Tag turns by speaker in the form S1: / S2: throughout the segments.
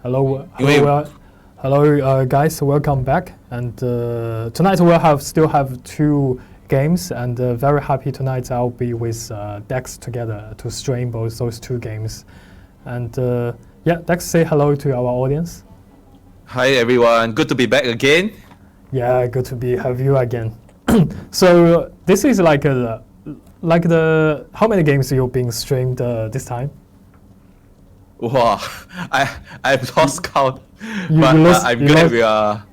S1: Hello, guys. Welcome back. And tonight still have two games, and very happy tonight I'll be with Dex together to stream both those two games. And Dex, say hello to our audience.
S2: Hi everyone, good to be back again.
S1: Yeah, good to have you again. So this is like how many games you've been streamed this time?
S2: Wow, I've lost count, I'm glad we are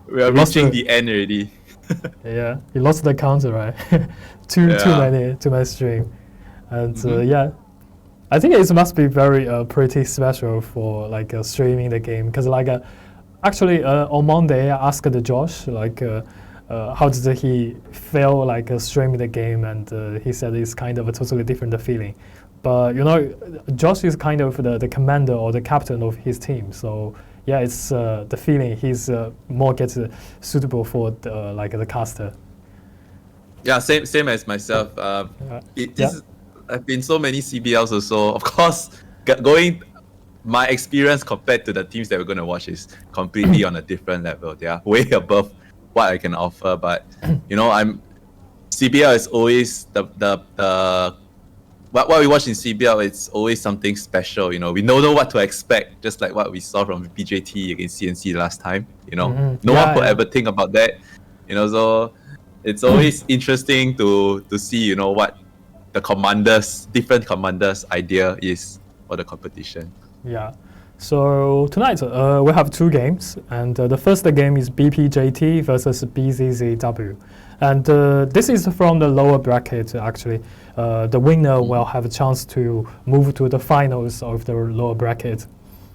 S2: reaching the end already.
S1: Yeah, you lost the count, right? too many stream, and I think it must be very pretty special for like streaming the game, because actually on Monday I asked Josh how did he feel like streaming the game, and he said it's kind of a totally different feeling. But Josh is kind of the commander or the captain of his team, so yeah, it's the feeling he's more gets suitable for the caster.
S2: Yeah, same as myself. I've been so many CBLs or so. Of course, my experience compared to the teams that we're going to watch is completely on a different level. They are way above what I can offer. But CBL is always what we watch in CBL. It's always something special. We don't know what to expect. Just like what we saw from BPJT against CNC last time. No one could ever think about that. So it's always interesting to see what the different commanders' idea is for the competition.
S1: Yeah. So tonight we have two games, and the first game is BPJT versus BZZW, and this is from the lower bracket. Actually, the winner will have a chance to move to the finals of the lower bracket,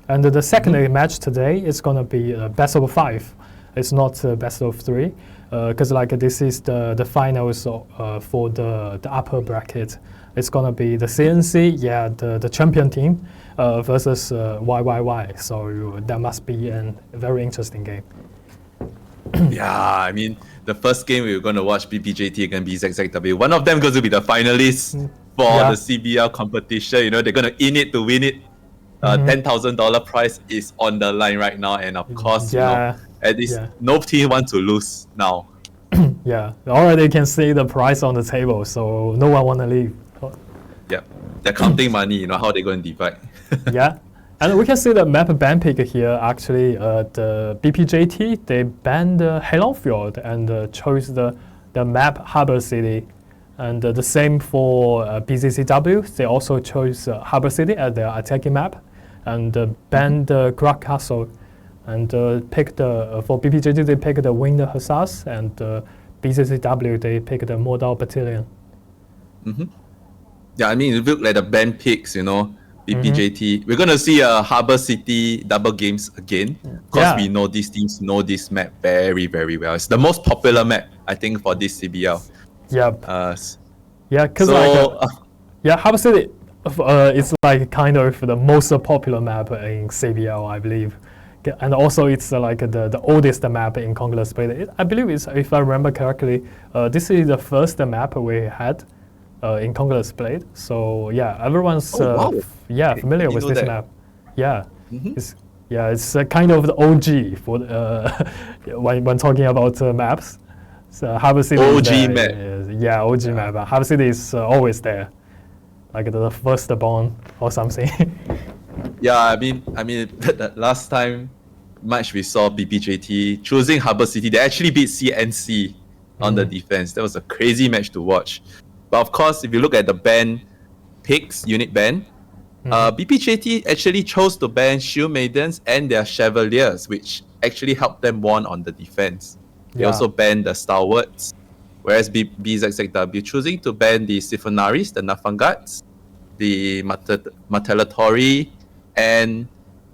S1: and the second match today is gonna be best of 5. It's not best of 3, because this is the finals for the upper bracket. It's gonna be the CNC, the champion team, versus YYY. So that must be a very interesting game.
S2: Yeah, I mean, the first game we were going to watch BPJT against BZZW. One of them going to be the finalists for the CBL competition. They're going to in it to win it. $10,000 prize is on the line right now, and of course, at least no team wants to lose now.
S1: Yeah, already can see the price on the table, so no one want to leave.
S2: Yeah, they're counting money. How they're going to divide.
S1: Yeah, and we can see the map ban pick here. Actually, the BPJT, they banned Halonfield and chose the map Harbor City, and the same for BZZW. They also chose Harbor City as their attacking map, and banned Grog Castle, and picked for BPJT they picked the Wind Hussars, and BZZW they picked the Mordor Battalion.
S2: Yeah, I mean, if you look at the band picks, BPJT, we're going to see a Harbor City double games again. Because we know these teams know this map very, very well. It's the most popular map, I think, for this CBL.
S1: Yep. Because Harbor City it's kind of the most popular map in CBL, I believe. And also it's the oldest map in Conqueror Split. I believe if I remember correctly, this is the first map we had in Conqueror Split. So everyone's familiar with this map. Yeah, it's kind of the OG for when talking about maps. So Harbor City
S2: OG map.
S1: OG map. Harbor City is always there, like the first born or something.
S2: Yeah, I mean, the last time match we saw BPJT choosing Harbor City, they actually beat CNC on the defense. That was a crazy match to watch. But of course, if you look at the ban picks, unit ban, BPJT actually chose to ban Shield Maidens and their Chevaliers, which actually helped them won on the defense. They also banned the Stalwarts, whereas BZZW choosing to ban the Siphonaris, the Nafangats, the Matelatori, and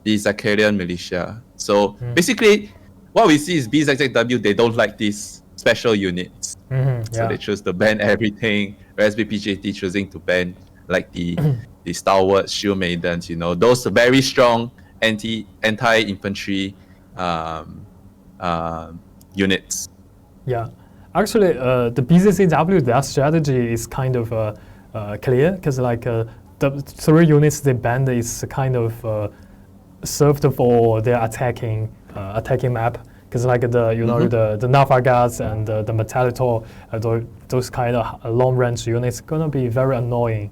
S2: the Zakarian Militia. So basically, what we see is BZZW, they don't like these special units. So they choose to ban everything, whereas BPJT choosing to ban like the Stalwarts, Shield Maidens, those very strong anti-infantry units.
S1: Yeah, actually, the BZZW, their strategy is kind of clear, because the 3 units they banned is kind of served for their attacking map. Because like the Navagats and the Metalitor, those kind of long range units gonna be very annoying,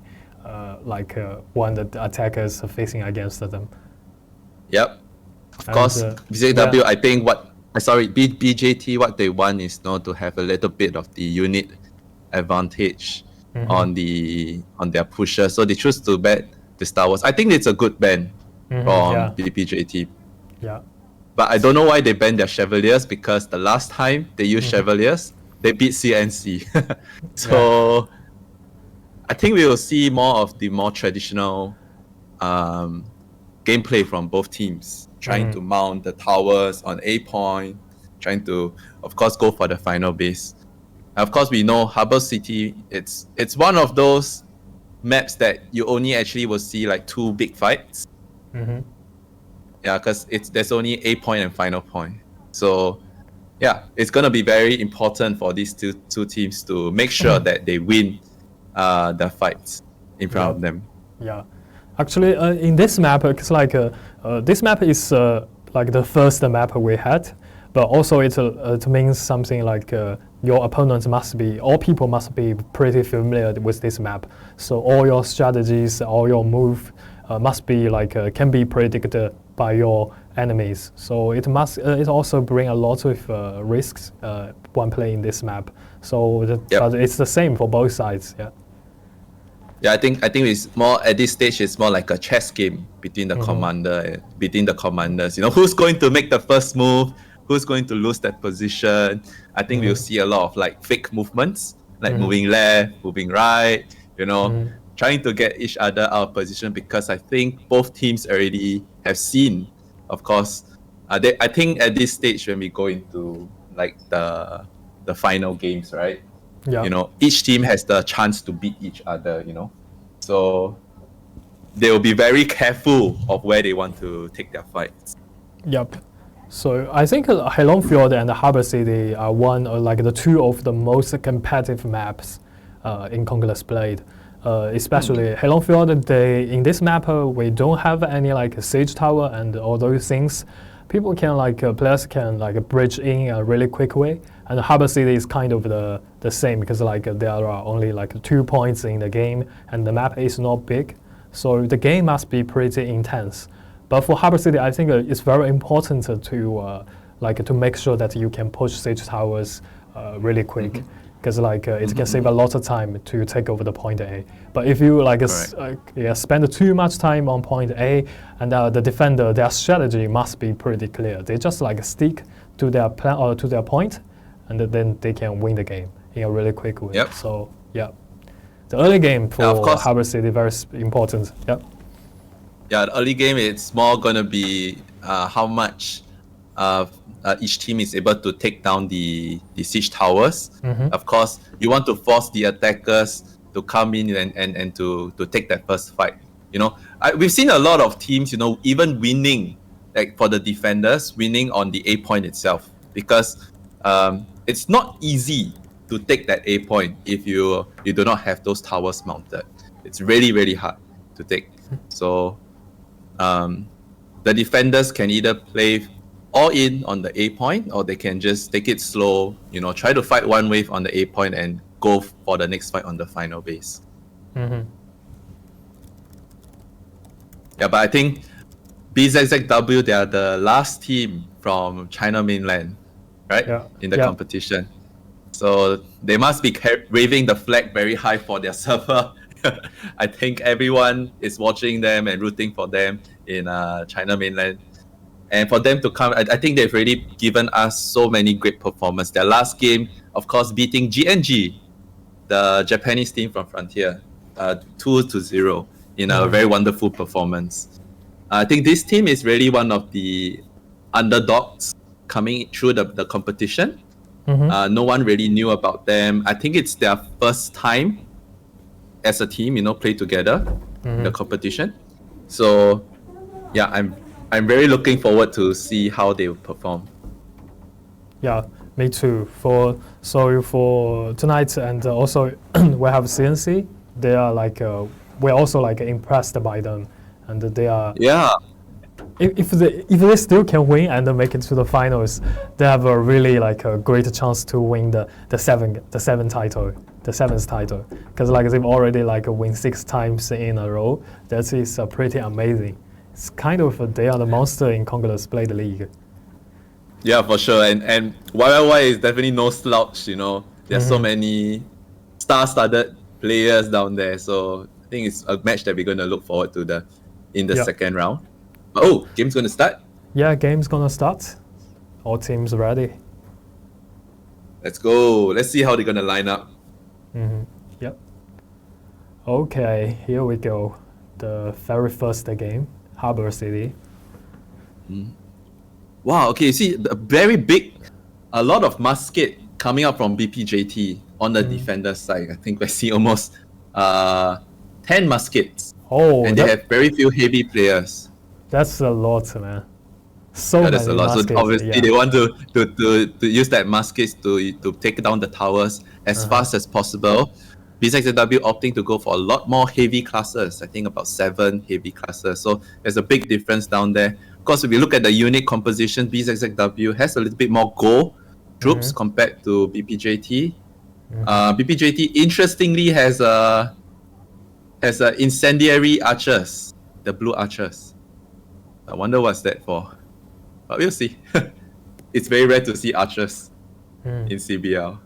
S1: when the attackers are facing against them.
S2: Yep. Of course, BZW. I think BJT. What they want is to have a little bit of the unit advantage on their pusher. So they choose to ban the Star Wars. I think it's a good ban from BPJT.
S1: Yeah.
S2: But I don't know why they banned their Chevaliers, because the last time they used Chevaliers, they beat CNC. So I think we will see more of the more traditional gameplay from both teams, trying to mount the towers on A point, trying to, of course, go for the final base. And of course, we know Harbor City, it's one of those maps that you only actually will see like 2 big fights. Yeah, because there's only A point and final point. So yeah, it's gonna be very important for these two teams to make sure that they win the fights in front of them.
S1: Yeah, actually, in this map, it's like this map is like the first map we had, but also it means something like your opponents all people must be pretty familiar with this map. So all your strategies, all your move must be can be predicted by your enemies. So it also bring a lot of risks when playing this map. So but it's the same for both sides. Yeah.
S2: Yeah, I think it's more at this stage. It's more like a chess game between the commanders. Who's going to make the first move? Who's going to lose that position? I think we'll see a lot of fake movements, moving left, moving right. Trying to get each other out of position, because I think both teams already have seen, of course. I think at this stage when we go into the final games, right? Yeah. Each team has the chance to beat each other. So they will be very careful of where they want to take their fights.
S1: Yep. So I think Heilongfjord and Harbor City are the 2 of the most competitive maps in Conqueror's played. Especially Heilongfjord, in this map we don't have any siege tower and all those things. People can players can bridge in a really quick way. And Harbor City is kind of the same, because there are only 2 points in the game and the map is not big. So the game must be pretty intense. But for Harbor City, I think it's very important to make sure that you can push siege towers really quick, because it can save a lot of time to take over the point A. But if you spend too much time on point A, and the defender, their strategy must be pretty clear. They just stick to their plan or to their point, and then they can win the game in a really quick way.
S2: Yep.
S1: So yeah, the early game for Harbor City very important. Yep.
S2: Yeah, the early game, it's more gonna be how much each team is able to take down the siege towers. Of course, you want to force the attackers to come in and to take that first fight. We've seen a lot of teams, even winning, for the defenders, winning on the A point itself, because it's not easy to take that A point if you do not have those towers mounted. It's really, really hard to take. So the defenders can either play all in on the A point, or they can just take it slow, try to fight one wave on the A point and go for the next fight on the final base. Yeah, but I think BZZW, they are the last team from China mainland, right? Yeah. In the competition. So they must be waving the flag very high for their server. I think everyone is watching them and rooting for them in China mainland. And for them to come, I think they've already given us so many great performances. Their last game, of course, beating GNG, the Japanese team from Frontier, 2-0 in a very wonderful performance. I think this team is really one of the underdogs coming through the competition. No one really knew about them. I think it's their first time as a team, play together in the competition. So, yeah, I'm very looking forward to see how they will perform.
S1: Yeah, me too. For tonight, and also we have CNC. They are we're also impressed by them, and they are if they still can win and make it to the finals, they have a really like a great chance to win the seventh title. Because like they've already like win 6 times in a row. That is pretty amazing. It's kind of they are the monster in Conqueror's Blade League.
S2: Yeah, for sure. And YYY is definitely no slouch, you know. There's so many star-studded players down there. So I think it's a match that we're going to look forward to in the second round. Oh, game's going to start?
S1: Yeah, game's going to start. All teams ready.
S2: Let's go. Let's see how they're going to line up.
S1: Yep. Okay, here we go. The very first game, Harbor City.
S2: Wow, okay, see, a lot of musket coming up from BPJT on the defender side. I think I see almost 10 muskets.
S1: Oh,
S2: and they have very few heavy players.
S1: That's a lot, man. So many
S2: that's a lot.
S1: muskets,
S2: so obviously they want to use that muskets to take down the towers as fast as possible. BZZW opting to go for a lot more heavy classes. I think about 7 heavy classes. So there's a big difference down there. Of course, if you look at the unit composition, BZZW has a little bit more goal troops compared to BPJT. BPJT interestingly has incendiary archers, the blue archers. I wonder what's that for. But we'll see. It's very rare to see archers in CBL.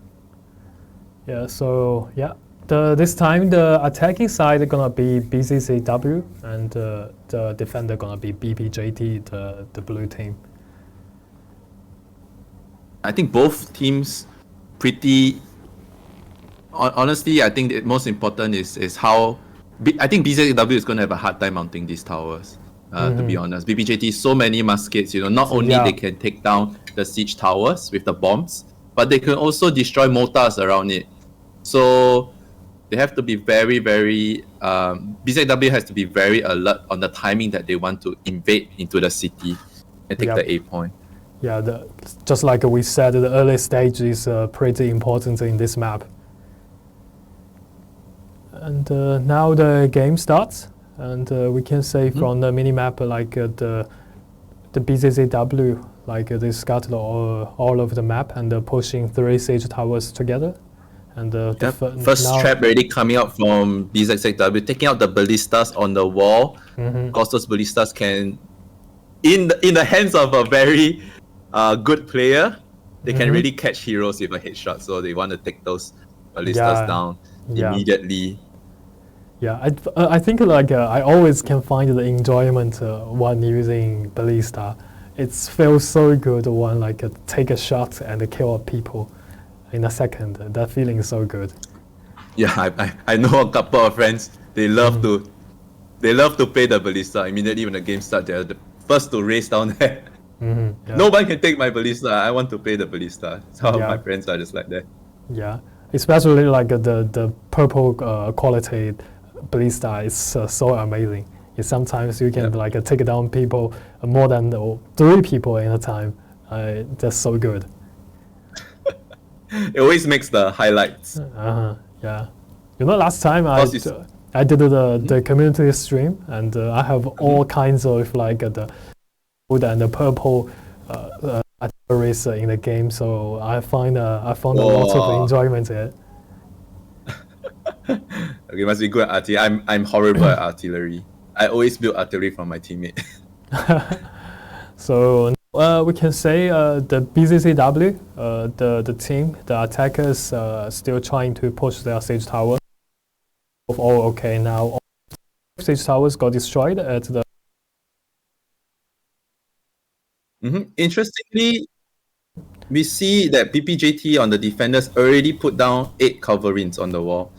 S1: Yeah, so yeah. This time the attacking side is gonna be BZZW and the defender gonna be BPJT, the blue team.
S2: I think both teams pretty. Honestly, I think the most important is how. I think BZZW is gonna have a hard time mounting these towers. To be honest, BPJT so many muskets. You know, not only they can take down the siege towers with the bombs, but they can also destroy mortars around it. So they have to be very, very. BZW has to be very alert on the timing that they want to invade into the city and take the A point.
S1: Yeah, just like we said, the early stage is pretty important in this map. And now the game starts, and we can say from the minimap like the BZZW, like they scattered all over the map and pushing 3 siege towers together. And
S2: first trap already coming out from BZZW, taking out the ballistas on the wall. Of course, those ballistas can, in the hands of a very good player, they can really catch heroes with a headshot. So they want to take those ballistas down immediately.
S1: Yeah, I think like I always can find the enjoyment when using ballista. It feels so good when like take a shot and kill people in a second. That feeling is so good.
S2: Yeah, I know a couple of friends. They love to play the ballista. Immediately when the game starts, they're the first to race down there. No one can take my ballista. I want to play the ballista. Some of my friends are just like that.
S1: Yeah, especially like the purple quality ballista is so amazing. Sometimes you can like take down people more than 3 people in a time. That's so good.
S2: It always makes the highlights.
S1: Yeah. You know, last time I did the community stream, and I have all kinds of like the wood and the purple artilleries in the game. So I found a lot of enjoyment here.
S2: Okay, must be good at artillery. I'm horrible at artillery. I always build artillery from my teammate.
S1: So we can say the BZZW, the team, the attackers still trying to push their siege tower. Oh, okay, now all siege towers got destroyed at the.
S2: Interestingly, we see that BPJT on the defenders already put down 8 culverines on the wall.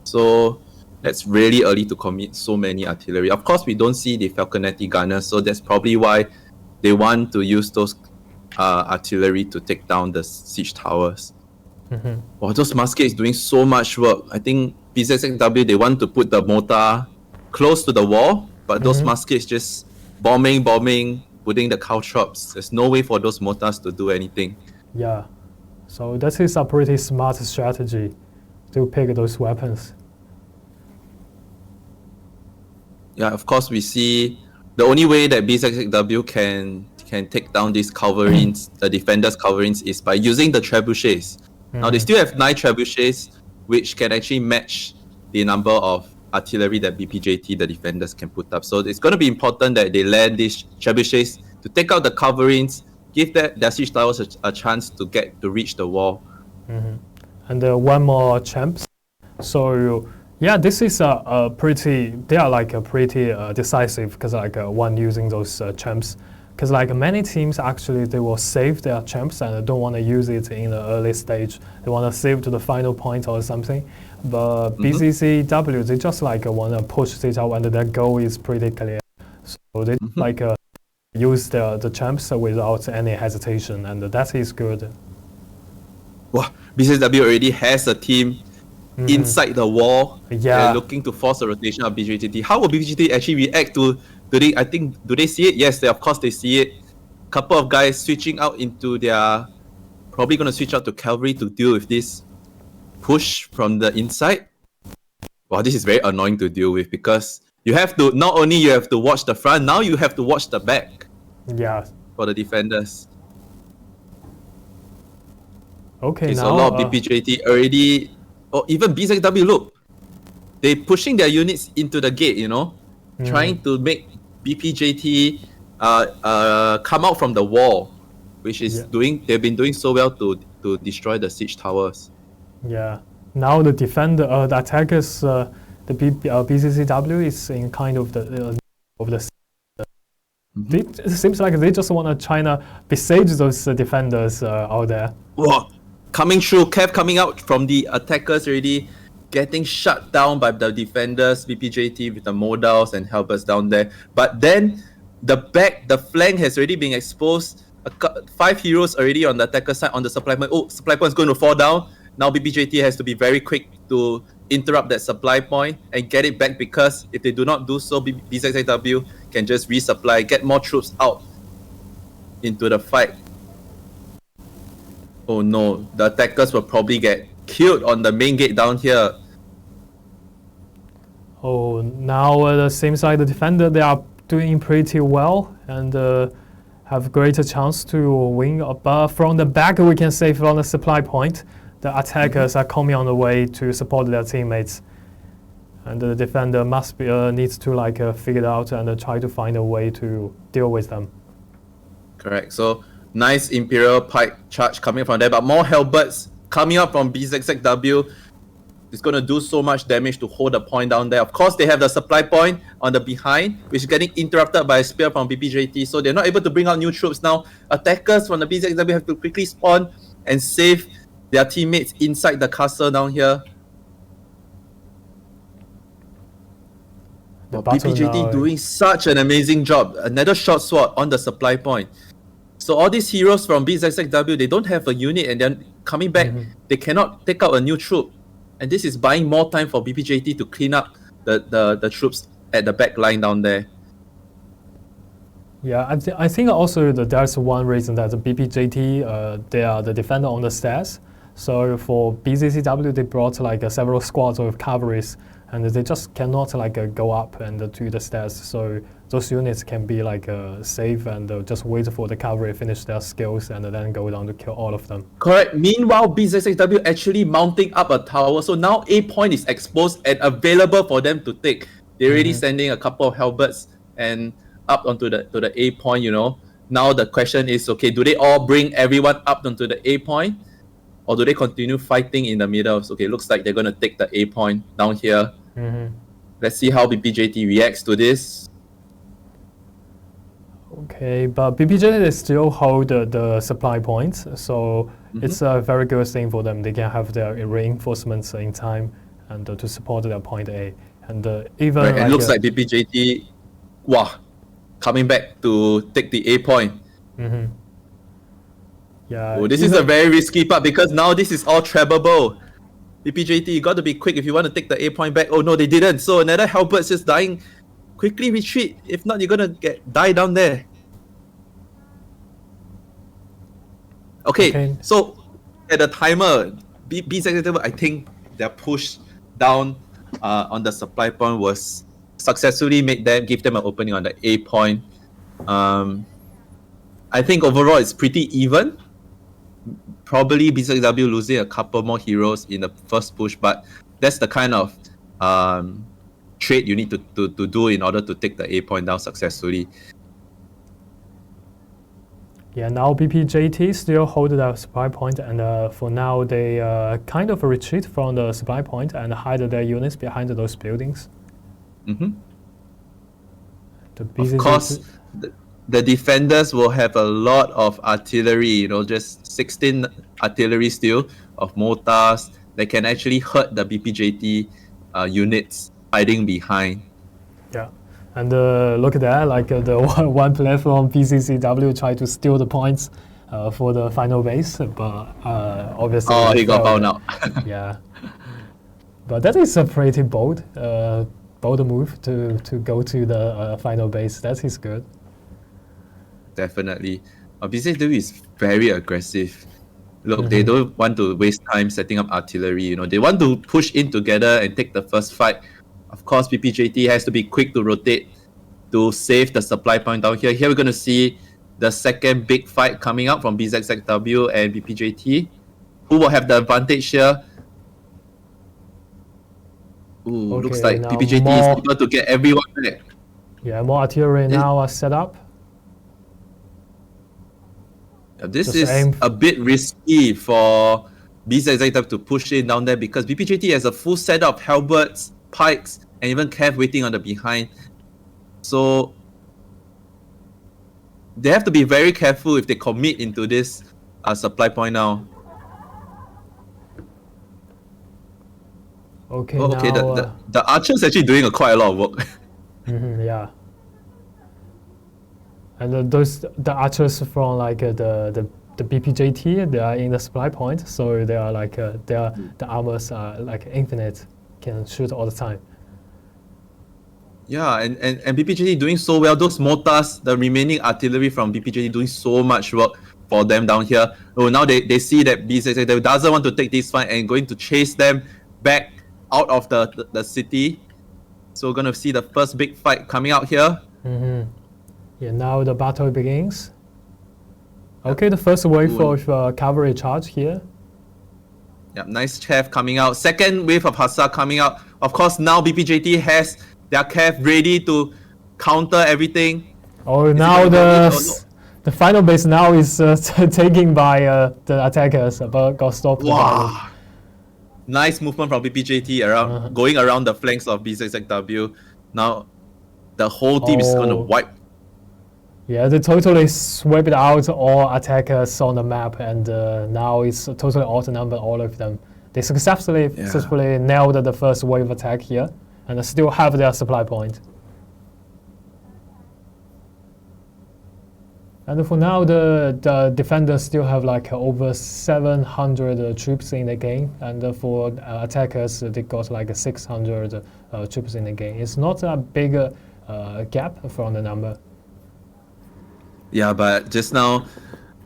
S2: So that's really early to commit so many artillery. Of course, we don't see the Falconetti gunners, so that's probably why they want to use those artillery to take down the siege towers. Wow, those muskets doing so much work. I think BZZW, they want to put the mortar close to the wall, but those muskets just bombing, putting the caltrops. There's no way for those mortars to do anything.
S1: Yeah, so that is a pretty smart strategy to pick those weapons.
S2: Yeah, of course we see the only way that BZZW can take down these culverins, the defenders' culverins, is by using the trebuchets. Now they still have 9 trebuchets, which can actually match the number of artillery that BPJT, the defenders, can put up. So it's going to be important that they land these trebuchets to take out the culverins, give their siege towers a chance to reach the wall.
S1: And one more champs. So yeah, this is they are like a pretty decisive, because like one using those champs. Because like many teams actually, they will save their champs and don't want to use it in the early stage. They want to save to the final point or something. But BZZW, they just like want to push it out, and their goal is pretty clear. So they like use the champs without any hesitation, and that is good.
S2: Wow, BZZW already has a team inside the wall.
S1: Yeah,
S2: looking to force a rotation of BPJT. How will BPJT actually react to? Do they see it? Yes, of course they see it. Couple of guys switching out into their, probably going to switch out to cavalry to deal with this push from the inside. Wow, this is very annoying to deal with, because you have to, not only you have to watch the front, now you have to watch the back.
S1: Yeah.
S2: For the defenders.
S1: Okay,
S2: okay,
S1: now
S2: so a lot of BPJT already, or even BZZW, look, they pushing their units into the gate, you know, trying to make BPJT come out from the wall, which is they've been doing so well to destroy the siege towers.
S1: Yeah. Now the defender, the attackers, the BZZW is in kind of the it seems like they just want to try to besiege those defenders out there.
S2: Whoa. Coming through, Kev coming out from the attackers already, getting shut down by the defenders, BPJT with the modals and helpers down there. But then the flank has already been exposed. 5 heroes already on the attacker side on the supply point. Oh, supply point is going to fall down. Now BPJT has to be very quick to interrupt that supply point and get it back, because if they do not do so, BZZW can just resupply, get more troops out into the fight. Oh no, the attackers will probably get killed on the main gate down here.
S1: Oh, now it seems like the defender, they are doing pretty well and have greater chance to win. But from the back, we can say from the supply point, the attackers are coming on the way to support their teammates, and the defender must be needs to like figure it out and try to find a way to deal with them.
S2: Correct. So nice Imperial Pike charge coming from there, but more halberds coming up from BZZW. It's going to do so much damage to hold the point down there. Of course, they have the supply point on the behind, which is getting interrupted by a spear from BPJT, so they're not able to bring out new troops now. Attackers from the BZZW have to quickly spawn and save their teammates inside the castle down here. BPJT doing such an amazing job. Another short sword on the supply point. So all these heroes from BZZW, they don't have a unit, and then coming back, they cannot take out a new troop. And this is buying more time for BPJT to clean up the troops at the back line down there.
S1: Yeah, I think also that there's one reason that the BPJT, they are the defender on the stairs. So for BZZW, they brought like several squads of cavalries, and they just cannot like go up and to the stairs. So those units can be like safe and just wait for the cavalry finish their skills and then go down to kill all of them.
S2: Correct. Meanwhile, BZZW actually mounting up a tower. So now A point is exposed and available for them to take. They're already sending a couple of halberds and up onto the A point, you know. Now the question is, okay, do they all bring everyone up onto the A point? Or do they continue fighting in the middle? So, okay, looks like they're going to take the A point down here. Let's see how BPJT reacts to this.
S1: Okay, but BPJT still hold the supply points, so it's a very good thing for them. They can have their reinforcements in time and to support their point A. And even
S2: right, it looks like BPJT, wow, coming back to take the A point.
S1: Yeah.
S2: Oh, this is a very risky part, because now this is all trappable. BPJT, you got to be quick if you want to take the A point back. Oh no, they didn't. So another halberd's just dying. Quickly retreat. If not, you're gonna die down there. Okay. So at the timer, BZZW, I think their push down on the supply point was successfully give them an opening on the A point. I think overall it's pretty even. Probably BZZW losing a couple more heroes in the first push, but that's the kind of trade you need to do in order to take the A point down successfully.
S1: Yeah, now BPJT still hold the supply point, and for now they kind of retreat from the supply point and hide their units behind those buildings.
S2: Of course, the defenders will have a lot of artillery, just 16 artillery still of mortars that can actually hurt the BPJT units hiding behind.
S1: Yeah, and look at that, like the one player from BZZW tried to steal the points for the final base, but obviously...
S2: Oh, he got found out.
S1: Yeah, but that is a pretty bold move to go to the final base. That is good.
S2: Definitely. BZZW is very aggressive. Look, they don't want to waste time setting up artillery. They want to push in together and take the first fight. Of course, BPJT has to be quick to rotate to save the supply point down here. Here we're going to see the second big fight coming out from BZZW and BPJT. Who will have the advantage here? Ooh, looks like BPJT is able to get everyone back.
S1: Yeah, more artillery now are set up.
S2: This is a bit risky for BZZW to push in down there because BPJT has a full set of halberds, pikes, and even cav waiting on the behind. So they have to be very careful if they commit into this supply point now.
S1: Okay,
S2: the archer's actually doing quite a lot of work.
S1: Yeah. And the archers from like the BPJT, they are in the supply point, so they are like the armors are like infinite, can shoot all the time.
S2: Yeah, and BPJT doing so well. Those mortars, the remaining artillery from BPJT doing so much work for them down here. Oh, now they see that BZZW doesn't want to take this fight and going to chase them back out of the city. So we're gonna see the first big fight coming out here.
S1: Yeah, now the battle begins. Okay, the first wave of cavalry charge here.
S2: Yeah, nice chaff coming out. Second wave of Hussar coming out. Of course, now BPJT has their cav ready to counter everything.
S1: Oh, now the final base now is taken by the attackers, but got stopped.
S2: Wow. Nice movement from BPJT around, going around the flanks of BZZW. Now, the whole team is going to wipe.
S1: Yeah, they totally swept out all attackers on the map, and now it's totally outnumbered all of them. They successfully nailed the first wave attack here, and still have their supply point. And for now, the defenders still have like over 700 troops in the game, and for attackers, they got like 600 troops in the game. It's not a big gap from the number.
S2: Yeah, but just now,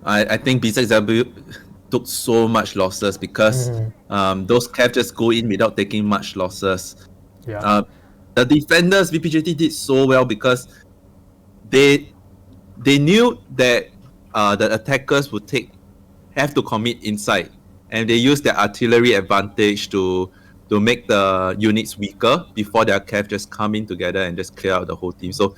S2: I think BZZW took so much losses because those cav just go in without taking much losses.
S1: Yeah.
S2: The defenders, BPJT did so well because they knew that the attackers would have to commit inside, and they used their artillery advantage to make the units weaker before their cav just come in together and just clear out the whole team. So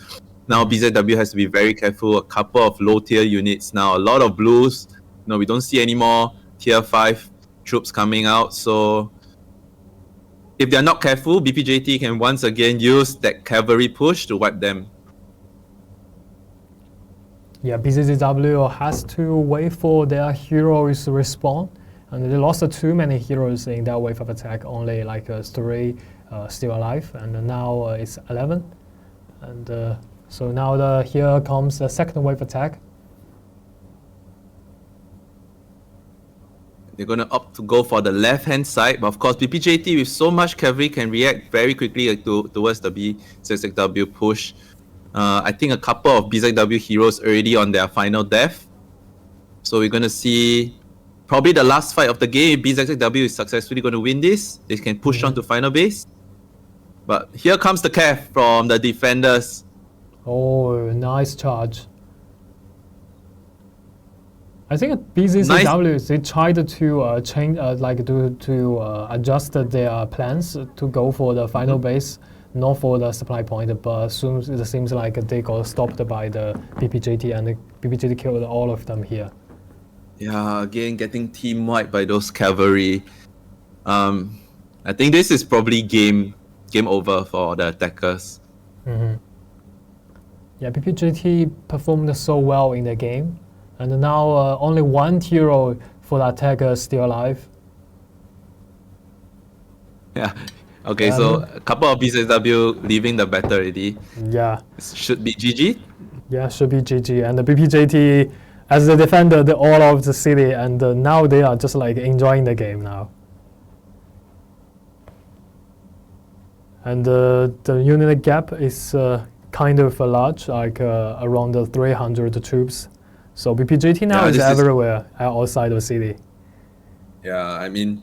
S2: now BZW has to be very careful. A couple of low tier units now, a lot of blues. We don't see any more tier 5 troops coming out. So if they're not careful, BPJT can once again use that cavalry push to wipe them.
S1: Yeah, BZZW has to wait for their heroes to respawn, and they lost too many heroes in that wave of attack. Only like 3 still alive, and now it's 11. And so now here comes the second wave attack.
S2: They're going to opt to go for the left-hand side, but of course BPJT with so much cavalry can react very quickly towards the BZZW push. I think a couple of BZW heroes already on their final death. So we're going to see probably the last fight of the game. BZW is successfully going to win this. They can push on to final base. But here comes the cav from the defenders.
S1: Oh, nice charge. I think BZZW, they tried to change, adjust their plans to go for the final base, not for the supply point, but soon it seems like they got stopped by the BPJT, and the BPJT killed all of them here.
S2: Yeah, again, getting team wiped by those cavalry. I think this is probably game over for the attackers.
S1: Yeah, BPJT performed so well in the game. And now only one hero for the attacker still alive.
S2: Yeah. Okay, so a couple of BZZW leaving the battle already.
S1: Yeah.
S2: Should be GG?
S1: Yeah, should be GG. And the BPJT, as the defender, all of the city, and now they are just like enjoying the game now. And the unit gap is kind of large, like around 300 troops. So BPJT now is everywhere outside the city.
S2: Yeah, I mean,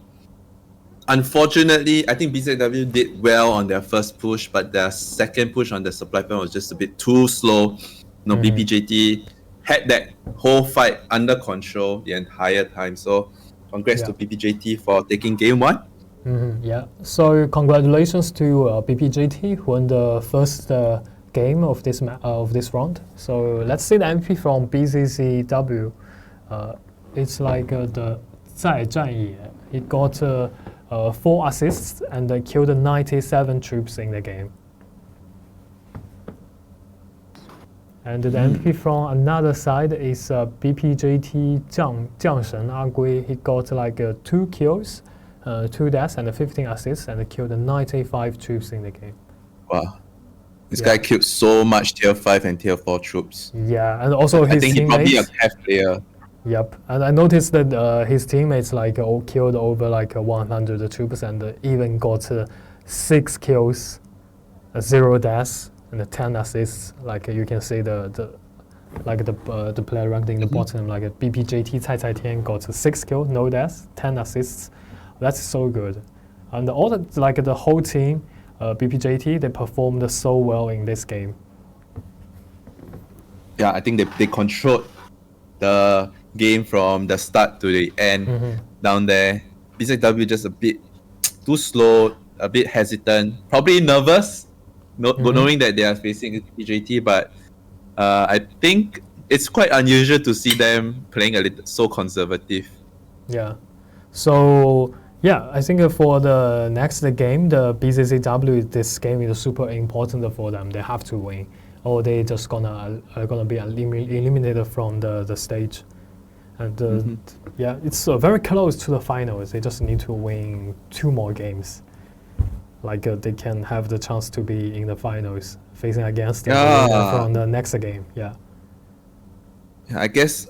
S2: unfortunately, I think BZW did well on their first push, but their second push on the supply point was just a bit too slow. BPJT had that whole fight under control the entire time. So congrats to BPJT for taking game 1.
S1: Yeah, so congratulations to BPJT who won the first game of this round. So let's see the MP from BZZW. It's like the 在战役. He got 4 assists and killed 97 troops in the game. And the MP from another side is BPJT 将神阿龟. He got like 2 kills, 2 deaths and 15 assists and killed 95 troops in the game.
S2: Wow. This guy killed so much tier 5 and tier 4 troops.
S1: Yeah, and also his teammates.
S2: He's probably a cav player.
S1: Yep, and I noticed that his teammates like all killed over like 100 troops and even got 6 kills, 0 deaths, and 10 assists. Like you can see the player ranked in the bottom, like BPJT Cai Cai Tian got 6 kills, no deaths, 10 assists. That's so good, and all the whole team. BPJT, they performed so well in this game. Yeah,
S2: I think they controlled the game from the start to the end down there. BZW just a bit too slow, a bit hesitant, probably nervous, knowing that they are facing BPJT, but I think it's quite unusual to see them playing a little so conservative.
S1: Yeah, so yeah, I think for the next game, the BZZW, this game is super important for them. They have to win, or they just gonna be eliminated from the stage. And yeah, it's very close to the finals. They just need to win 2 more games. Like they can have the chance to be in the finals, facing against the winner from the next game. Yeah.
S2: I guess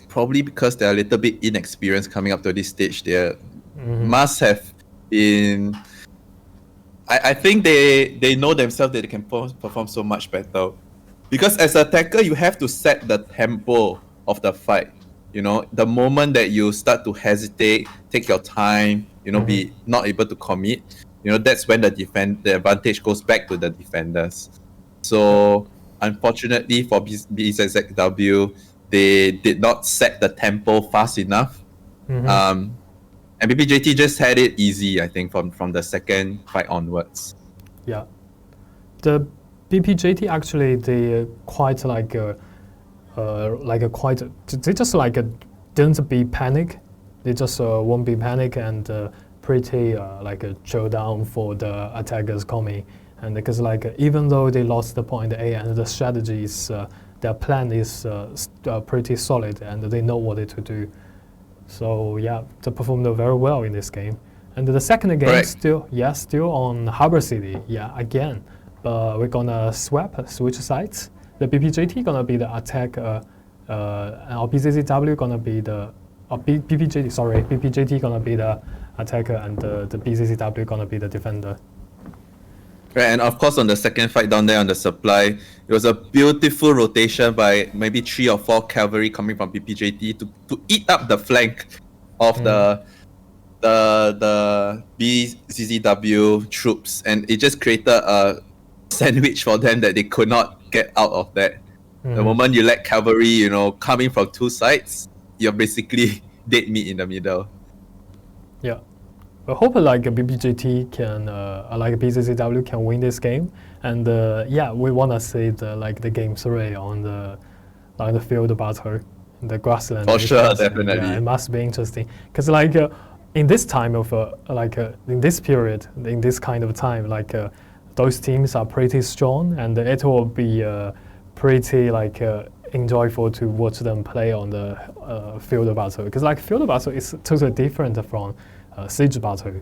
S2: probably because they're a little bit inexperienced coming up to this stage, they must have been. I think they know themselves that they can perform so much better, because as an attacker you have to set the tempo of the fight. You know, the moment that you start to hesitate, take your time, be not able to commit, that's when the advantage goes back to the defenders. So unfortunately for BZZW, they did not set the tempo fast enough. And BPJT just had it easy, I think, from the second fight onwards.
S1: Yeah, the BPJT actually they quite they just didn't be panic. They just won't be panic and pretty chill down for the attackers coming. And because even though they lost the point A and the strategy is their plan is pretty solid and they know what to do. So yeah, they performed very well in this game. And the second game still on Harbor City. Yeah, again, but we're gonna switch sides. The BPJT gonna be the attack, and BZZW gonna be the BPJT gonna be the attacker, and the BZZW gonna be the defender.
S2: Right, and of course on the second fight down there on the supply, it was a beautiful rotation by maybe 3 or 4 cavalry coming from BPJT to eat up the flank of the the BZZW troops, and it just created a sandwich for them that they could not get out of that. The moment you let cavalry, coming from two sides, you're basically dead meat in the middle.
S1: Yeah. I hope like BPJT can, like BZZW can win this game, and yeah, we wanna see the game 3 on the field battle, the grassland.
S2: For sure,
S1: grassland.
S2: definitely.
S1: Yeah, it must be interesting, because in this time of in this period, in this kind of time, those teams are pretty strong, and it will be pretty enjoyable to watch them play on the field battle, because field battle is totally different from siege battle.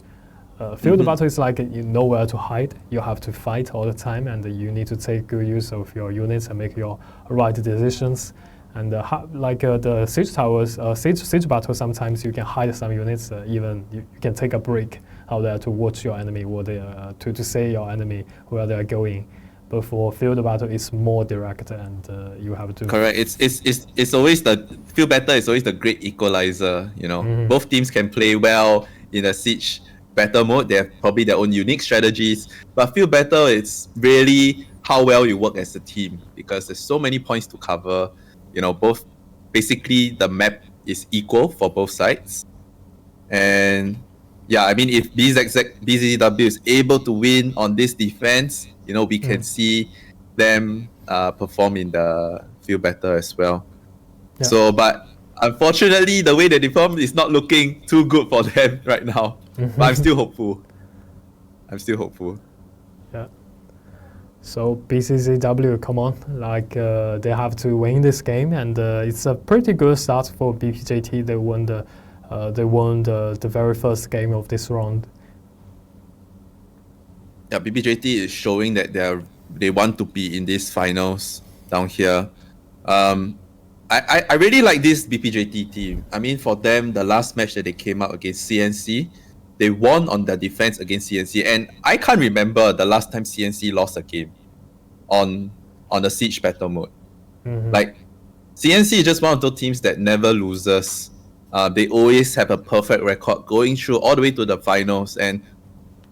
S1: Field battle is you know where to hide. You have to fight all the time, and you need to take good use of your units and make your right decisions. And the siege towers, siege battle, sometimes you can hide some units. Even you can take a break out there to watch your enemy, or to see your enemy where they are going. But for field battle, it's more direct, and you have to.
S2: Correct. It's always the field battle is always the great equalizer. Both teams can play well in a siege battle mode. They have probably their own unique strategies. But field battle, it's really how well you work as a team, because there's so many points to cover. Both basically the map is equal for both sides, and yeah, I mean, if BZZW is able to win on this defense, we can see them perform in the field battle as well. Yeah. So, but unfortunately, the way they perform is not looking too good for them right now. But I'm still hopeful.
S1: Yeah. So BZZW, come on, they have to win this game, and it's a pretty good start for BPJT. They won the very first game of this round.
S2: Yeah, BPJT is showing that they want to be in these finals down here. I really like this BPJT team. I mean, for them, the last match that they came out against CNC, they won on their defense against CNC, and I can't remember the last time CNC lost a game on the siege battle mode. CNC is just one of those teams that never loses. They always have a perfect record going through all the way to the finals, and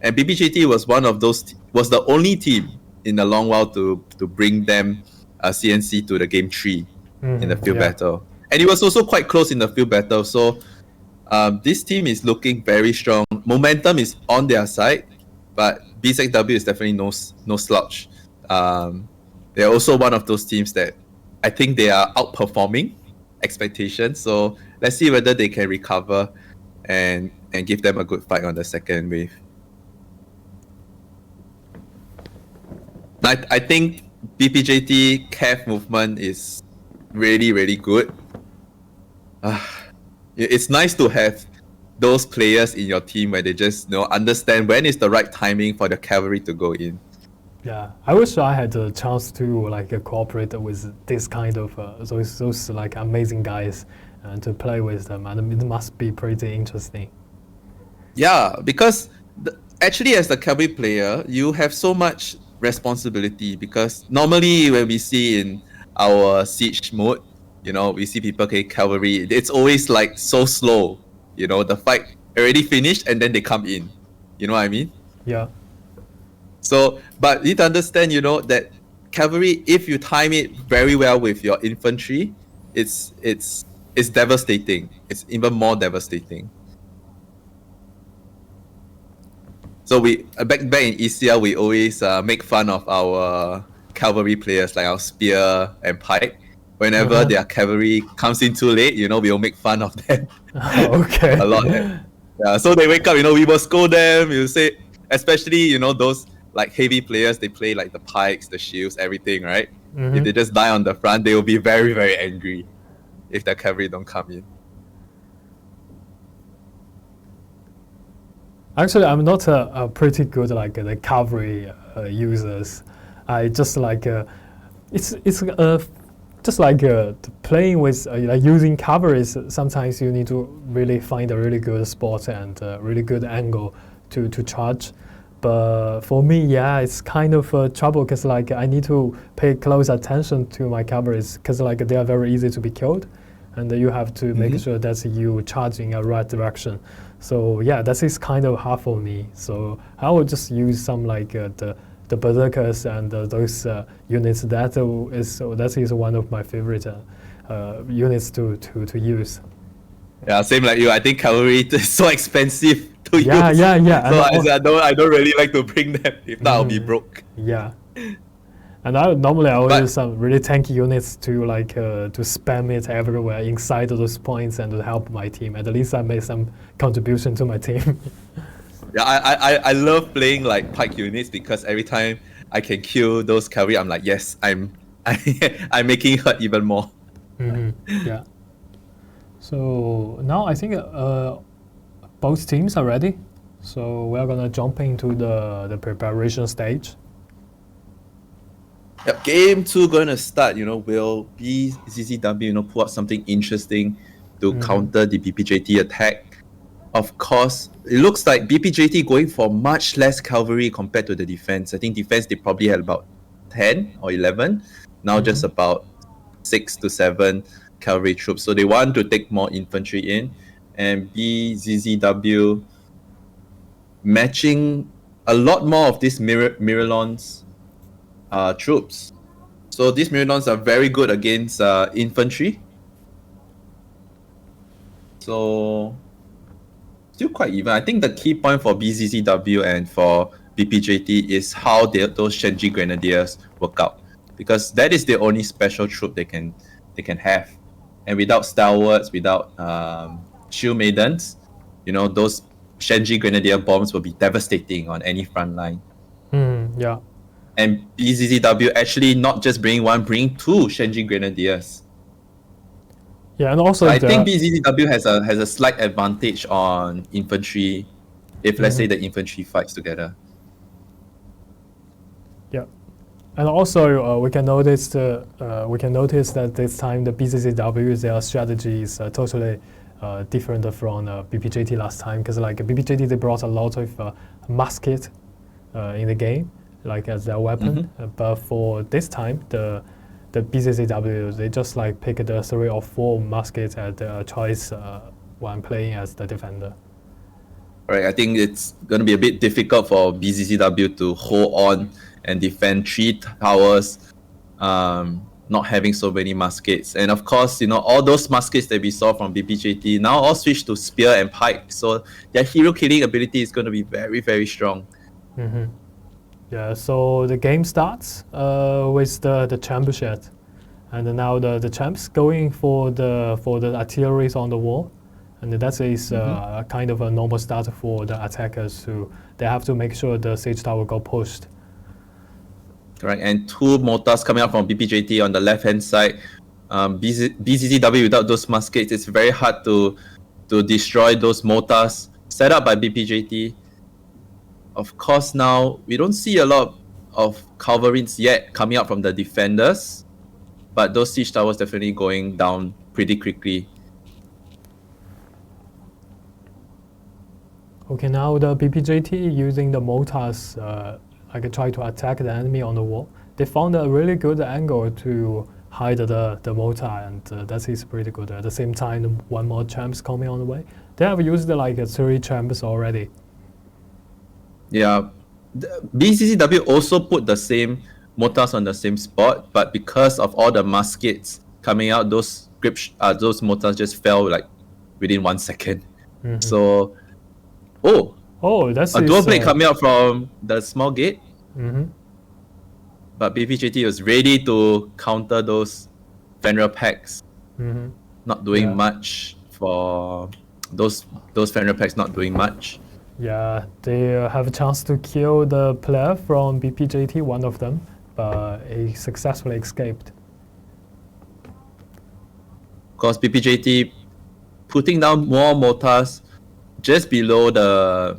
S2: BPJT was was the only team in a long while to bring them CNC to the game 3 in the field battle, and it was also quite close in the field battle. So this team is looking very strong. Momentum is on their side, but BZZW is definitely no slouch. They're also one of those teams that I think they are outperforming expectations. So let's see whether they can recover and give them a good fight on the second wave. I think BPJT CAF movement is really, really good. It's nice to have those players in your team where they just understand when is the right timing for the cavalry to go in.
S1: Yeah, I wish I had a chance to cooperate with this kind of those amazing guys and to play with them, and it must be pretty interesting.
S2: Yeah, because actually as the cavalry player, you have so much responsibility, because normally when we see in our siege mode, we see people play cavalry, it's always so slow. The fight already finished and then they come in. You know what I mean?
S1: Yeah.
S2: So, but you need to understand, that cavalry, if you time it very well with your infantry, it's devastating. It's even more devastating. So back in ECL, we always make fun of our cavalry players, like our spear and pike. Whenever their cavalry comes in too late, we'll make fun of them.
S1: Okay.
S2: A lot. Yeah. So they wake up, we will scold them. We'll say, especially those heavy players, they play the pikes, the shields, everything, right? If they just die on the front, they will be very, very angry if the cavalry don't come in.
S1: Actually, I'm not a pretty good the cavalry users. I just it's just playing with using cavalry. Sometimes you need to really find a really good spot and a really good angle to charge. But for me, yeah, it's kind of trouble, because I need to pay close attention to my cavalries, because they are very easy to be killed, and you have to make sure that you charge in a right direction. So yeah, that is kind of hard for me. So I will just use some like the berserkers and those units. That is one of my favorite units to use.
S2: Yeah, same like you. I think cavalry is so expensive to
S1: Yeah,
S2: use.
S1: yeah, yeah.
S2: So
S1: And
S2: I don't really like to bring them. If not, I'll be broke.
S1: yeah. And normally I will
S2: But-
S1: use some really tanky units to like to spam it everywhere inside of those points and to help my team. At least I made some contribution to my team.
S2: Yeah, I love playing like pike units because every time I can kill those cavalry, I'm like, yes, I'm making hurt even more.
S1: Yeah. So now I think both teams are ready. So we're gonna jump into the preparation stage.
S2: Yep, game 2 gonna start. Will BZZW pull out something interesting to counter the BPJT attack? Of course, it looks like BPJT going for much less cavalry compared to the defense. I think defense they probably had about 10 or 11. Now just about 6 to 7 cavalry troops. So they want to take more infantry in, and BZZW matching a lot more of these Miralons troops. So these Miralons are very good against infantry. So still quite even. I think the key point for BZZW and for BPJT is how those Shenji Grenadiers work out, because that is the only special troop they can have, and without stalwarts, without shield maidens, those Shenji Grenadier bombs will be devastating on any front line.
S1: Yeah.
S2: And BZZW actually not just bring one, bring 2 Shenji Grenadiers.
S1: Yeah, and also
S2: I think BZZW has a slight advantage on infantry if let's say the infantry fights together.
S1: Yeah, and also we can notice that this time the BZZW their strategy is totally different from BPJT last time, because like BPJT they brought a lot of musket in the game like as their weapon, but for this time the BZZW they just like pick the 3 or 4 muskets as their choice when playing as the defender.
S2: Right, I think it's going to be a bit difficult for BZZW to hold on and defend 3 towers, not having so many muskets. And of course, all those muskets that we saw from BPJT now all switch to spear and pike. So their hero killing ability is going to be very, very strong.
S1: Yeah, so the game starts with the championship, and now the champs going for the artillery on the wall, and that is kind of a normal start for the attackers who they have to make sure the siege tower got pushed.
S2: Correct, and 2 mortars coming out from BPJT on the left hand side. BZZW without those muskets, it's very hard to destroy those mortars set up by BPJT. Of course, now we don't see a lot of cavalries yet coming out from the defenders, but those siege towers definitely going down pretty quickly.
S1: Okay, now the BPJT using the mortars like try to attack the enemy on the wall. They found a really good angle to hide the mortar, and that is pretty good. At the same time, 1 more champs coming on the way. They have used like 3 champs already.
S2: Yeah, BZZW also put the same mortars on the same spot, but because of all the muskets coming out, those mortars just fell like within 1 second. So,
S1: that's
S2: a dual blade coming out from the small gate. But BPJT was ready to counter those Fenrir packs. Not doing much for those Fenrir packs. Not doing much.
S1: Yeah, they have a chance to kill the player from BPJT, one of them, but he successfully escaped.
S2: Of course, BPJT putting down more mortars just below the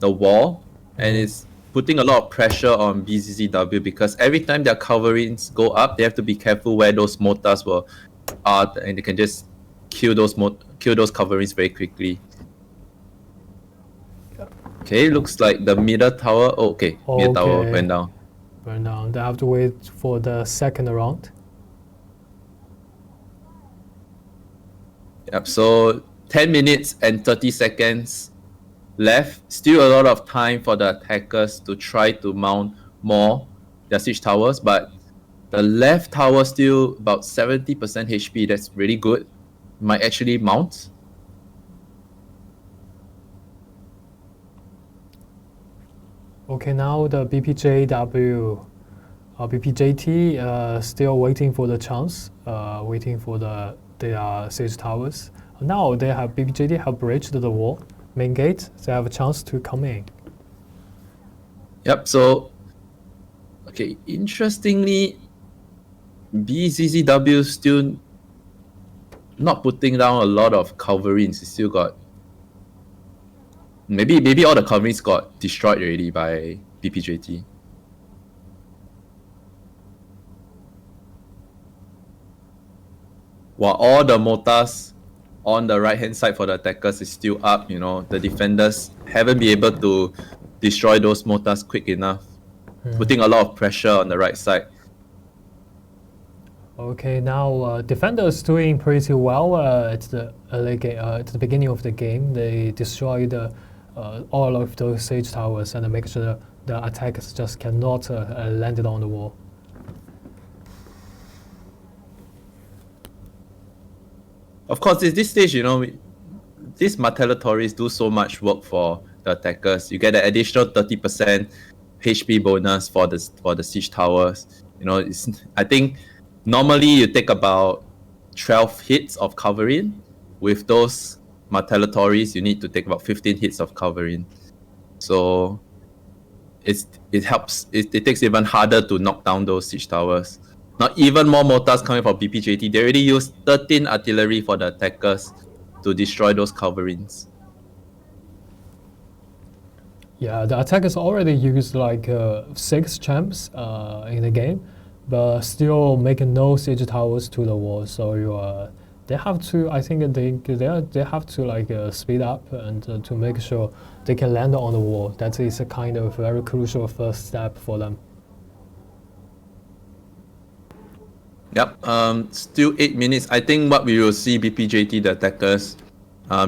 S2: wall, and it's putting a lot of pressure on BZZW, because every time their cavalries go up, they have to be careful where those mortars are, and they can just kill those cavalries very quickly. Okay, looks like the middle tower. Middle tower went down.
S1: They have to wait for the second round.
S2: Yep. So 10 minutes and 30 seconds left. Still a lot of time for the attackers to try to mount more their siege towers, but the left tower still about 70% HP. That's really good. Might actually mount.
S1: Okay, now the BPJW, BPJT still waiting for the chance, waiting for their siege towers. Now they have BPJT have breached the wall, main gate. They have a chance to come in.
S2: Yep. So, okay. Interestingly, BZZW still not putting down a lot of culverines. He still got maybe all the culverines got destroyed already by BPJT. While all the mortars on the right hand side for the attackers is still up, the defenders haven't been able to destroy those mortars quick enough, putting a lot of pressure on the right side.
S1: Okay, now defenders doing pretty well at the beginning of the game. They destroyed all of those siege towers and make sure the attackers just cannot land it on the wall.
S2: Of course, at this stage, these Martellatories do so much work for the attackers. You get an additional 30% HP bonus for the siege towers. I think normally you take about 12 hits of covering. With those Martellatories, you need to take about 15 hits of covering. So it helps. It takes even harder to knock down those siege towers. Now, even more mortars coming from BPJT. They already used 13 artillery for the attackers to destroy those coverings.
S1: Yeah, the attackers already used like 6 champs in the game, but still making no siege towers to the wall. So they have to. I think they have to like speed up and to make sure they can land on the wall. That is a kind of very crucial first step for them.
S2: Yep. Still 8 minutes. I think what we will see BPJT, the attackers,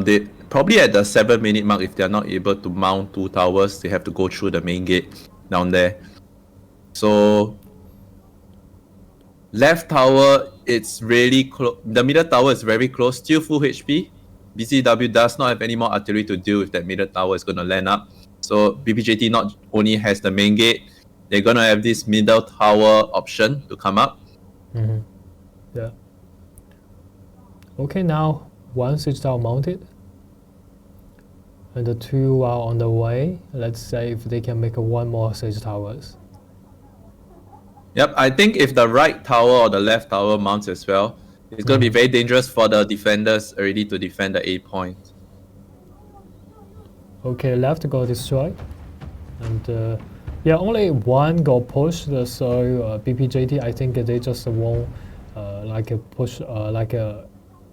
S2: they probably at the 7-minute mark, if they're not able to mount 2 towers, they have to go through the main gate down there. So left tower, it's really close. The middle tower is very close, still full HP. BZW does not have any more artillery to deal with that middle tower is going to land up. So BPJT not only has the main gate, they're going to have this middle tower option to come up.
S1: Mm-hmm. Yeah. Okay, now 1 siege tower mounted, and the 2 are on the way. Let's say if they can make 1 more siege towers.
S2: Yep, I think if the right tower or the left tower mounts as well, it's going to be very dangerous for the defenders already to defend the A point.
S1: Okay, left got destroyed, and yeah, only 1 got pushed. So BPJT, I think they just won't push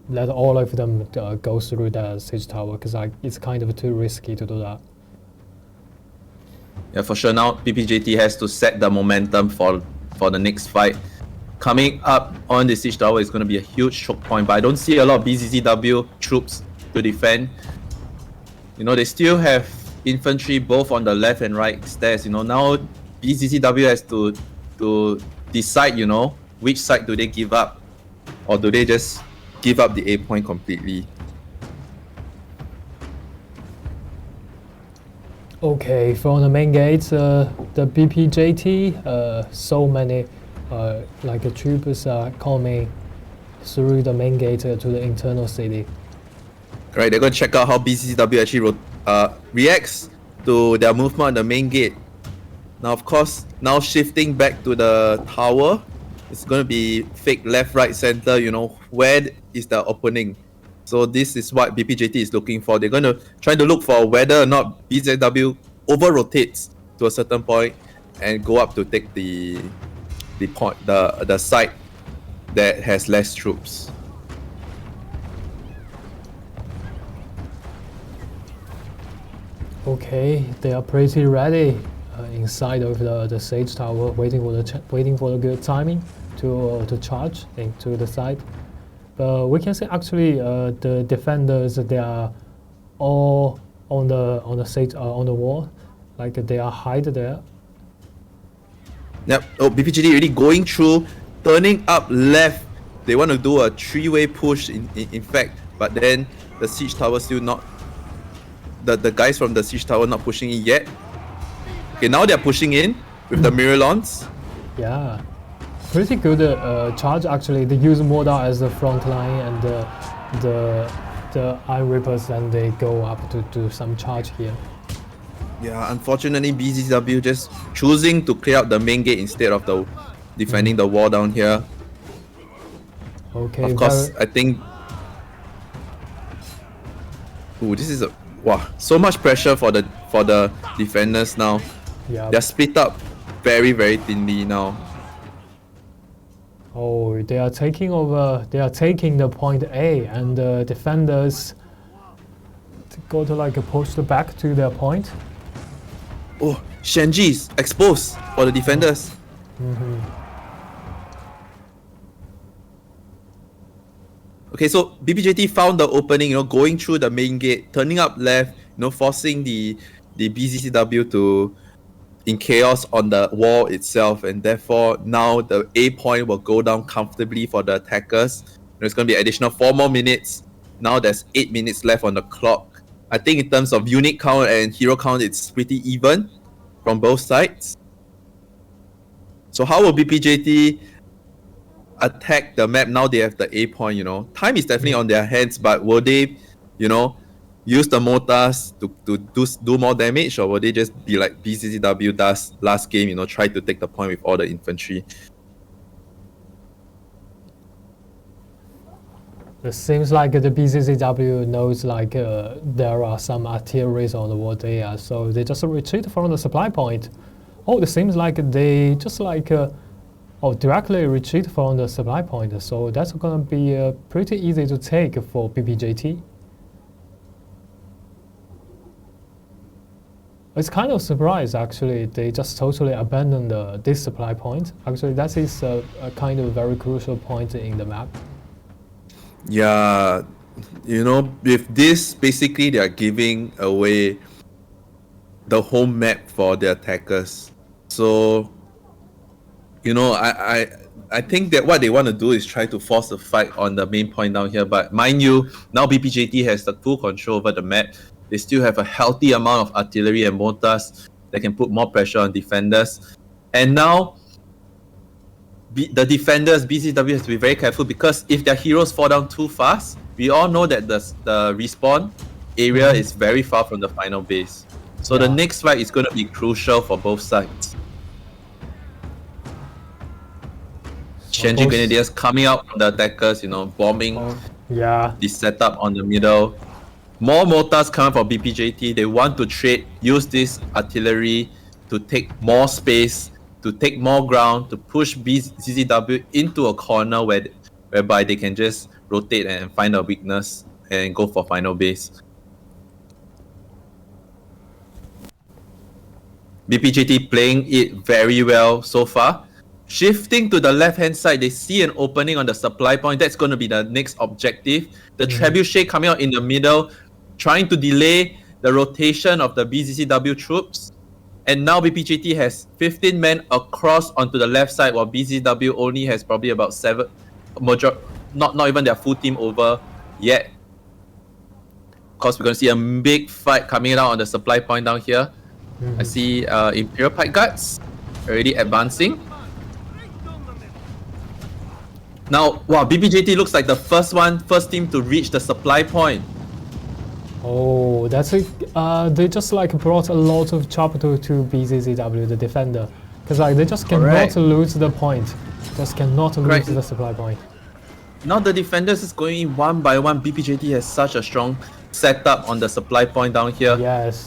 S1: let all of them go through the siege tower, because it's kind of too risky to do that.
S2: Yeah, for sure. Now BPJT has to set the momentum for the next fight. Coming up on the siege tower is going to be a huge choke point, but I don't see a lot of BZZW troops to defend. They still have infantry both on the left and right stairs. Now BZZW has to decide, which side do they give up, or do they just give up the A point completely?
S1: Okay, from the main gates, the BPJT, so many troops are coming through the main gate to the internal city.
S2: Right, they're going to check out how BZZW actually reacts to their movement on the main gate. Now, of course, now shifting back to the tower, it's going to be fake left, right, center. Where is the opening? So this is what BPJT is looking for. They're going to try to look for whether or not BZW over-rotates to a certain point and go up to take the site that has less troops.
S1: Okay, they are pretty ready inside of the siege tower, waiting for the good timing to charge into the site. But we can see actually the defenders, they are all on the wall, like they are hide there.
S2: Yep. Oh, BPJT already going through, turning up left. They want to do a three-way push in fact, but then the siege tower still not. The guys from the siege tower not pushing in yet. Okay, now they're pushing in with the Miralons.
S1: Yeah, pretty good charge actually. They use Mortar as the front line and the Iron Reapers, and they go up to do some charge here.
S2: Yeah, unfortunately BZZW just choosing to clear out the main gate instead of the defending the wall down here.
S1: Okay.
S2: Of course, I think. Ooh, this is a wow! So much pressure for the defenders now.
S1: Yeah.
S2: They're split up very thinly now.
S1: Oh, they are taking over. They are taking the point A, and the defenders go to like push back to their point.
S2: Oh, Shenji's exposed for the defenders. Okay, so BPJT found the opening, going through the main gate, turning up left, forcing the BZZW to in chaos on the wall itself, and therefore now the A point will go down comfortably for the attackers. There's going to be additional 4 more minutes. Now there's 8 minutes left on the clock. I think in terms of unit count and hero count, it's pretty even from both sides. So how will BPJT attack the map now they have the A point? Time is definitely on their hands, but will they, use the mortars to do more damage, or will they just be like BZZW does last game, try to take the point with all the infantry?
S1: It seems like the BZZW knows like there are some artilleries on the wall there, so they just retreat from the supply point. Oh, it seems like they just like directly retreat from the supply point, so that's gonna be pretty easy to take for BPJT. It's kind of surprised actually. They just totally abandoned this supply point. Actually, that is a kind of very crucial point in the map.
S2: Yeah, with this, basically they are giving away the home map for the attackers. So, I think that what they want to do is try to force a fight on the main point down here. But mind you, now BPJT has the full control over the map. They still have a healthy amount of artillery and mortars that can put more pressure on defenders. And now, the defenders, BZW, has to be very careful, because if their heroes fall down too fast, we all know that the respawn area is very far from the final base. So the next fight is going to be crucial for both sides. Shenji Grenadiers coming out from the attackers, bombing the setup on the middle. More mortars coming for BPJT. They want to use this artillery to take more space, to take more ground, to push BZZW into a corner whereby they can just rotate and find a weakness and go for final base. BPJT playing it very well so far. Shifting to the left-hand side, they see an opening on the supply point. That's going to be the next objective. The trebuchet coming out in the middle, trying to delay the rotation of the BZZW troops. And now BPJT has 15 men across onto the left side, while BZZW only has probably about 7, not even their full team over yet. Of course, we're going to see a big fight coming out on the supply point down here. I see Imperial Pike Guards already advancing. Now, wow, BPJT looks like the first team to reach the supply point.
S1: Oh, that's they just like brought a lot of chop to BZZW, the defender, because like they just cannot lose the point, just cannot lose the supply point.
S2: Now the defenders is going in one by one. BPJT has such a strong setup on the supply point down here.
S1: Yes.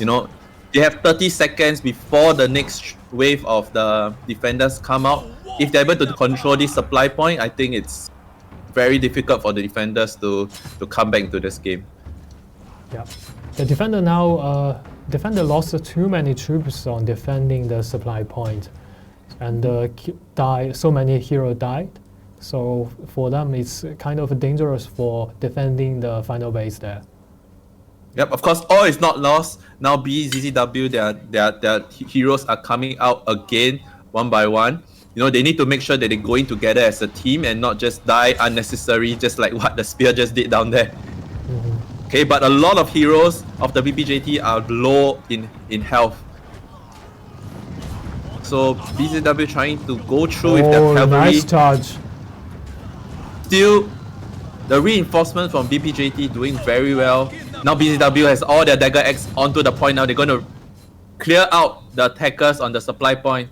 S2: They have 30 seconds before the next wave of the defenders come out. If they're able to control this supply point, I think it's very difficult for the defenders to come back into this game.
S1: Yeah, the defender now defender lost too many troops on defending the supply point, and so many heroes died. So for them, it's kind of dangerous for defending the final base there.
S2: Yep, of course, all is not lost. Now BZZW, their heroes are coming out again, one by one. You know, they need to make sure that they're going together as a team and not just die unnecessary, just like what the Spear just did down there. Okay, but a lot of heroes of the BPJT are low in health. So BZW trying to go through with their cavalry.
S1: Nice charge.
S2: Still, the reinforcement from BPJT doing very well. Now BZW has all their Dagger X onto the point. Now they're going to clear out the attackers on the supply point.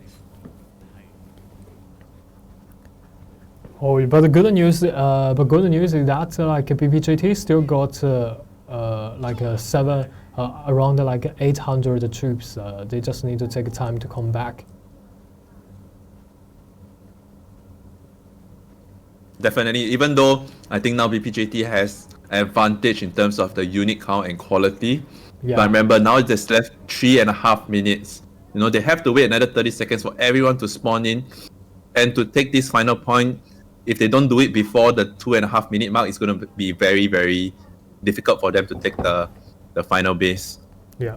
S1: Oh, but the good news, is that like BPJT still got like around like 800 troops. They just need to take time to come back.
S2: Definitely, even though I think now BPJT has an advantage in terms of the unit count and quality.
S1: Yeah.
S2: But remember, now it's left 3.5 minutes. You know, they have to wait another 30 seconds for everyone to spawn in. And to take this final point, if they don't do it before the 2.5 minute mark, it's going to be very, very difficult for them to take the final base.
S1: Yeah.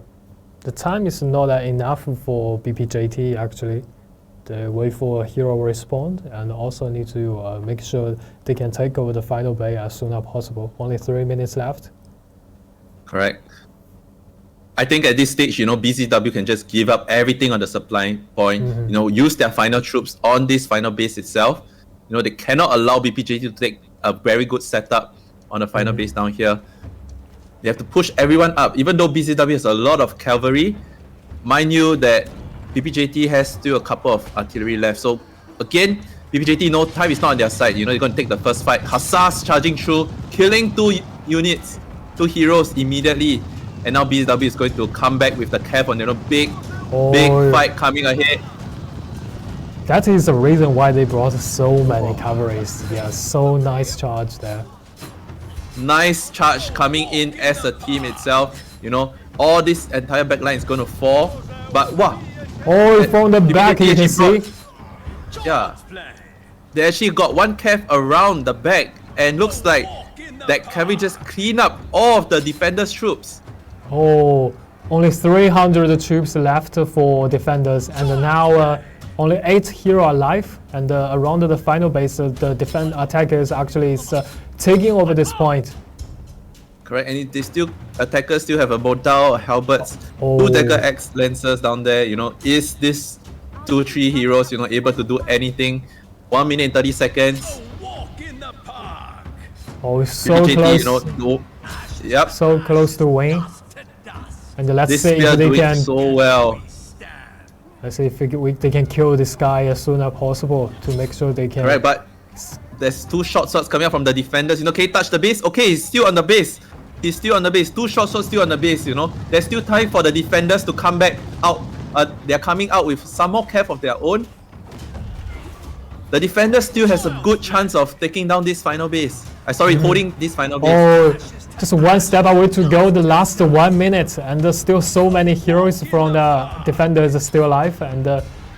S1: The time is not enough for BPJT actually. They wait for a hero respawn and also need to make sure they can take over the final bay as soon as possible. Only 3 minutes left.
S2: Correct. I think at this stage, you know, BZW can just give up everything on the supply point, you know, use their final troops on this final base itself. You know, they cannot allow BPJT to take a very good setup on the final base down here. They have to push everyone up, even though BZW has a lot of cavalry. Mind you that BPJT has still a couple of artillery left. So again, BPJT, no, time is not on their side. You know, they're going to take the first fight. Hussars charging through, killing 2 units, 2 heroes immediately. And now BZW is going to come back with the cap on, you know, big fight coming ahead.
S1: That is the reason why they brought so many cavalries. Yeah, so nice charge there.
S2: Nice charge coming in as a team itself. You know, all this entire backline is going to fall. But wow.
S1: Oh, from the back you can see.
S2: Yeah. They actually got one cav around the back. And looks like that cavalry just clean up all of the defenders' troops.
S1: Oh, only 300 troops left for defenders. And now only 8 heroes alive. And around the final base, the attackers actually is taking over this point.
S2: Correct, and attackers still have a mortar, halberds, 2 Dagger X lancers down there. You know, is this 2-3 heroes, you know, able to do anything? 1 minute and 30 seconds.
S1: Oh, so
S2: BPJT,
S1: close.
S2: You know, yep.
S1: So close to win. And let's
S2: this
S1: see if they
S2: doing
S1: can.
S2: So well.
S1: Let's see if they can kill this guy as soon as possible to make sure they can.
S2: Right, but there's 2 short swords coming out from the defenders. You know, can he touch the base? Okay, he's still on the base. He's still on the base. 2 short swords still on the base, you know. There's still time for the defenders to come back out. They're coming out with some more cav of their own. The defender still has a good chance of taking down this final base. Holding this final base.
S1: Oh, just one step away to go. The last 1 minute, and there's still so many heroes from the defenders are still alive, and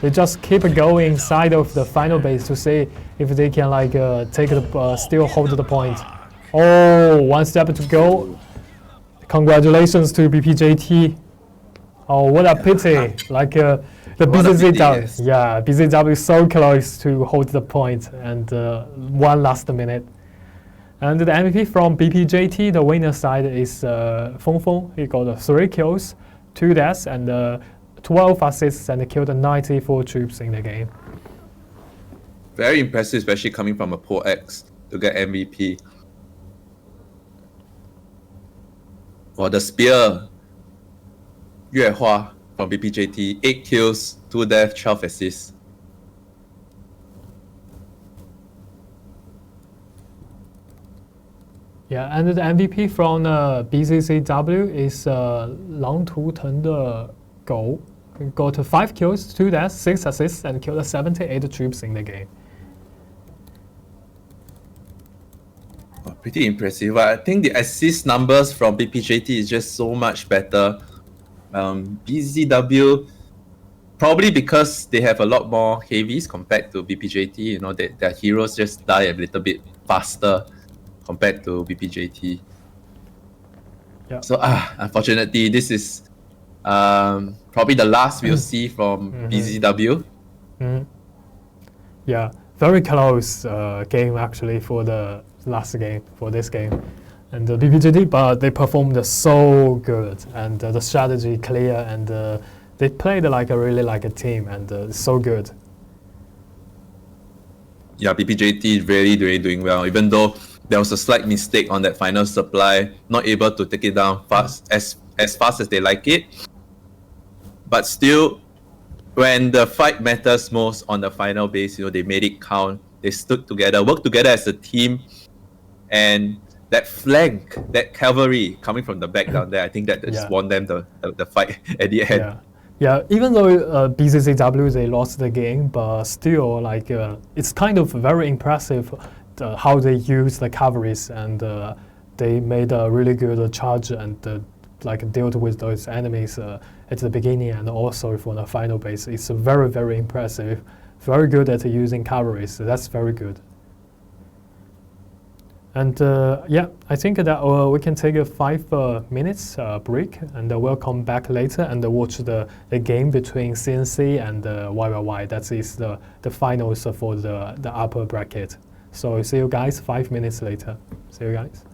S1: they just keep going inside of the final base to see if they can like take the still hold the point. Oh, 1 step to go. Congratulations to BPJT. Oh, what a pity! Like the BZZW, yeah, BZZW is so close to hold the point, and 1 last minute. And the MVP from BPJT, the winner side is Feng Feng. He got 3 kills, 2 deaths, and 12 assists, and killed 94 troops in the game.
S2: Very impressive, especially coming from a poor X to get MVP. Well, the Spear, Yue Hua from BPJT, 8 kills, 2 deaths, 12 assists.
S1: Yeah, and the MVP from BZZW is Lang Tu Teng de Gou. He got 5 kills, 2 deaths, 6 assists, and killed 78 troops in the game.
S2: Pretty impressive. I think the assist numbers from BPJT is just so much better. BZW, probably because they have a lot more heavies compared to BPJT. You know, their heroes just die a little bit faster compared to BPJT.
S1: Yeah.
S2: So unfortunately, this is probably the last we'll see from BZZW.
S1: Yeah, very close game actually for the last game, for this game. And the BPJT, but they performed so good, and the strategy clear, and they played really like a team, and so good.
S2: Yeah, BPJT is really doing well, even though there was a slight mistake on that final supply, not able to take it down fast as fast as they like it. But still, when the fight matters most on the final base, you know, they made it count. They stood together, worked together as a team, and that flank, that cavalry coming from the back down there, I think that just won them the fight at the end.
S1: Yeah, even though BZZW, they lost the game, but still, it's kind of very impressive how they use the cavalries, and they made a really good charge and dealt with those enemies at the beginning and also for the final base. It's very impressive, very good at using cavalries. So that's very good. And I think that we can take a 5 minutes break, and we'll come back later and watch the game between CNC and YYY. That is the finals for the upper bracket. So see you guys 5 minutes later. See you guys.